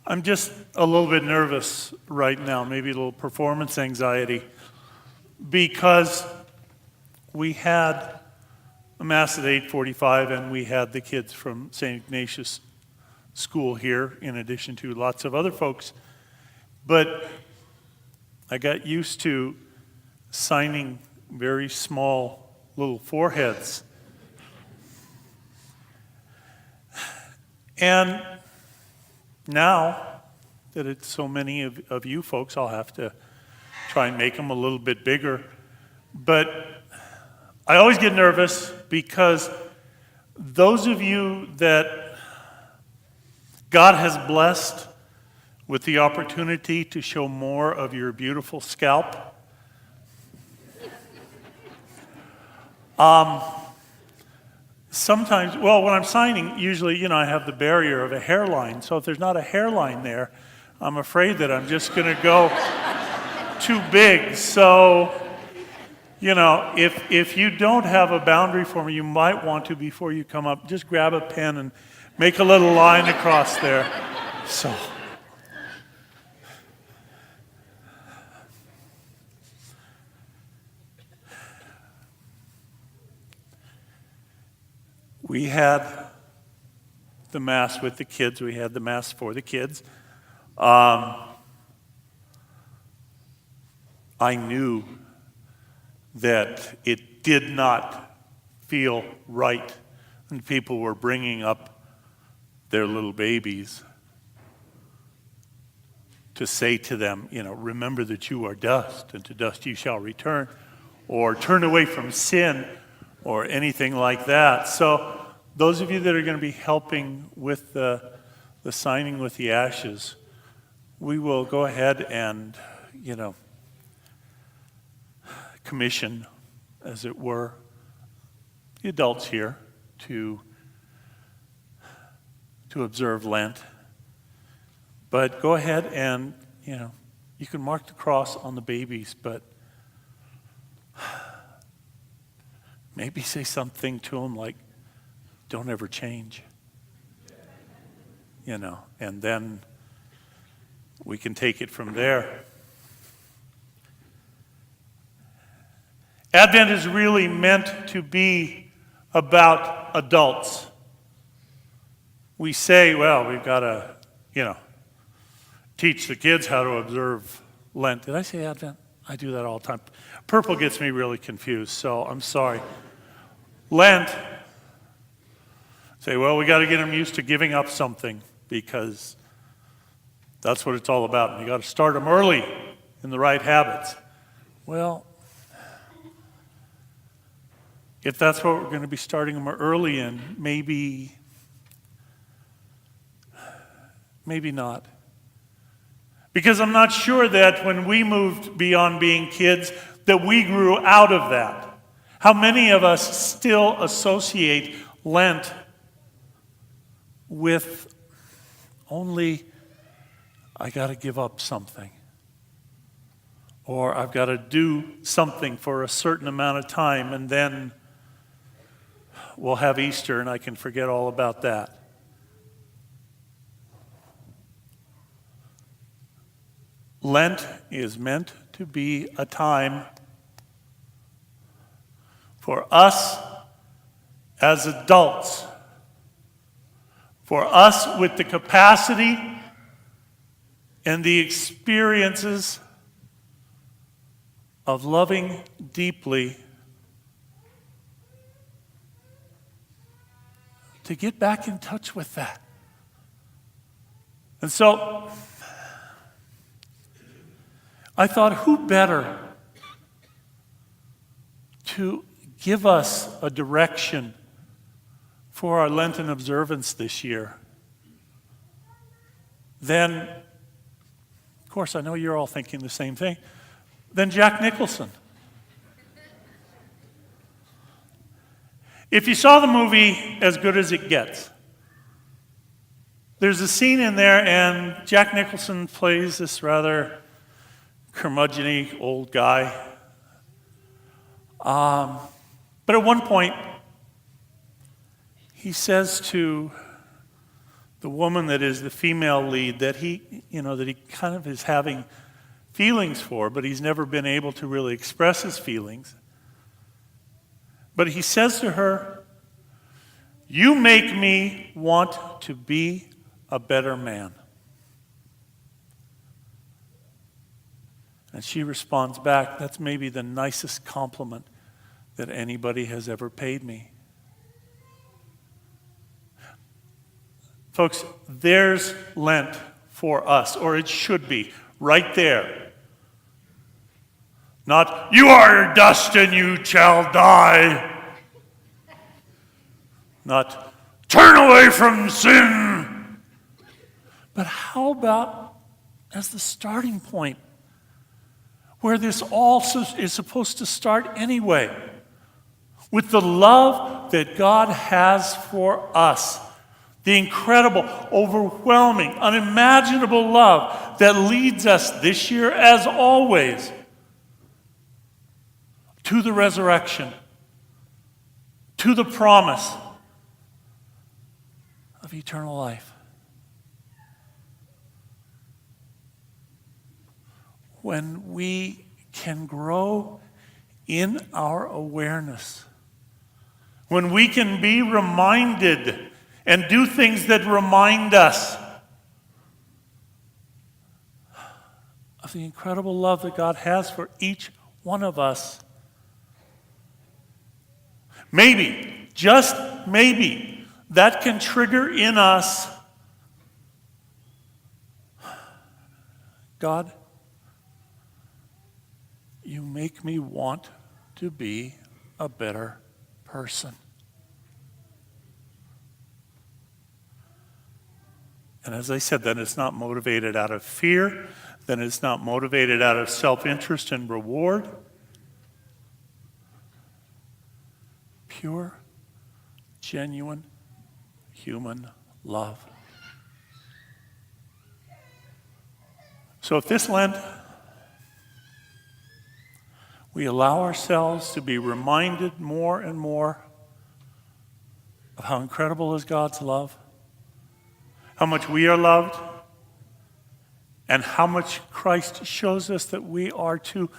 I'm just a little bit nervous right now, maybe a little performance anxiety, because we had a Mass at 8:45 and we had the kids from St. Ignatius School here, in addition to lots of other folks. But I got used to signing very small little foreheads. And now that it's so many of you folks, I'll have to try and make them a little bit bigger. But I always get nervous because those of you that God has blessed with the opportunity to show more of your beautiful scalp, sometimes, well, when I'm signing, usually, I have the barrier of a hairline. So if there's not a hairline there, I'm afraid that I'm just going to go too big. So, if you don't have a boundary for me, you might want to, before you come up, just grab a pen and make a little line across there. So. We had the Mass with the kids. We had the Mass for the kids. I knew that it did not feel right when people were bringing up their little babies to say to them, remember that you are dust, and to dust you shall return, or turn away from sin, or anything like that. So those of you that are going to be helping with the signing with the ashes, we will go ahead and, commission, as it were, the adults here to observe Lent. But go ahead and, you can mark the cross on the babies, but maybe say something to them like, don't ever change. And then we can take it from there. Advent is really meant to be about adults. We say, well, we've got to, teach the kids how to observe Lent. Did I say Advent? I do that all the time. Purple gets me really confused, so I'm sorry. Lent, say, well, we got to get them used to giving up something, because that's what it's all about. And you got to start them early in the right habits. Well, if that's what we're going to be starting them early in, maybe not. Because I'm not sure that when we moved beyond being kids, that we grew out of that. How many of us still associate Lent with only, I got to give up something, or I've got to do something for a certain amount of time, and then we'll have Easter and I can forget all about that. Lent is meant to be a time for us as adults, for us with the capacity and the experiences of loving deeply, to get back in touch with that. And so I thought, who better to give us a direction for our Lenten observance this year than, of course, I know you're all thinking the same thing, than Jack Nicholson. If you saw the movie As Good as It Gets, there's a scene in there, and Jack Nicholson plays this rather curmudgeon-y old guy. But at one point, he says to the woman that is the female lead that he kind of is having feelings for, but he's never been able to really express his feelings. But he says to her, "You make me want to be a better man." And she responds back, "That's maybe the nicest compliment that anybody has ever paid me." Folks, there's Lent for us, or it should be, right there. Not, "You are dust and you shall die." Not, "Turn away from sin." But how about as the starting point, where this all is supposed to start anyway, with the love that God has for us. The incredible, overwhelming, unimaginable love that leads us this year, as always, to the resurrection, to the promise of eternal life. When we can grow in our awareness, when we can be reminded and do things that remind us of the incredible love that God has for each one of us, maybe, just maybe, that can trigger in us, "God, you make me want to be a better person." And as I said, then it's not motivated out of fear, then it's not motivated out of self-interest and reward. Pure, genuine, human love. So if this Lent we allow ourselves to be reminded more and more of how incredible is God's love, how much we are loved, and how much Christ shows us that we are to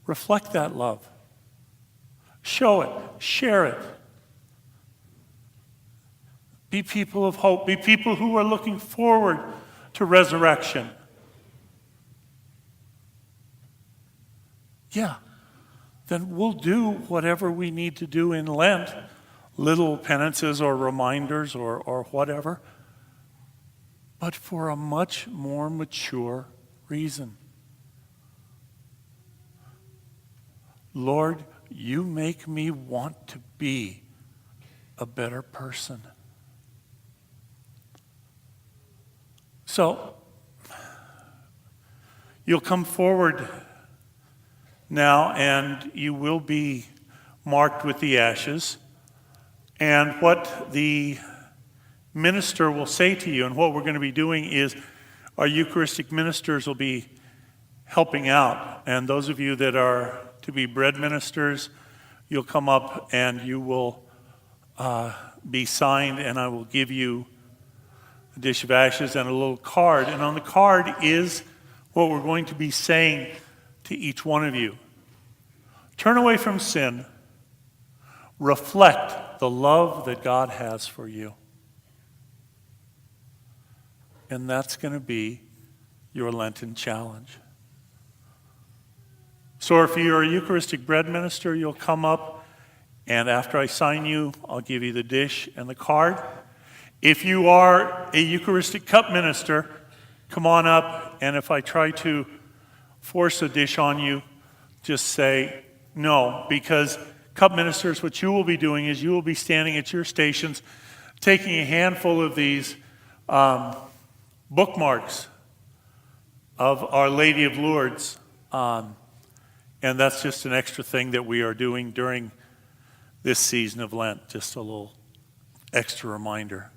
reflect that love. Show it, share it. Be people of hope, be people who are looking forward to resurrection. Yeah, then we'll do whatever we need to do in Lent, little penances or reminders or whatever, but for a much more mature reason. Lord, you make me want to be a better person. So, you'll come forward now and you will be marked with the ashes. And what the minister will say to you, and what we're going to be doing is our Eucharistic ministers will be helping out. And those of you that are to be bread ministers, you'll come up and you will be signed, and I will give you a dish of ashes and a little card. And on the card is what we're going to be saying to each one of you. Turn away from sin. Reflect the love that God has for you. And that's going to be your Lenten challenge. So if you're a Eucharistic bread minister, you'll come up, and after I sign you, I'll give you the dish and the card. If you are a Eucharistic cup minister, come on up, and if I try to force a dish on you, just say no, because cup ministers, what you will be doing is you will be standing at your stations, taking a handful of these bookmarks of Our Lady of Lourdes, and that's just an extra thing that we are doing during this season of Lent, just a little extra reminder.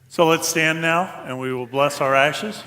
So let's stand now, and we will bless our ashes.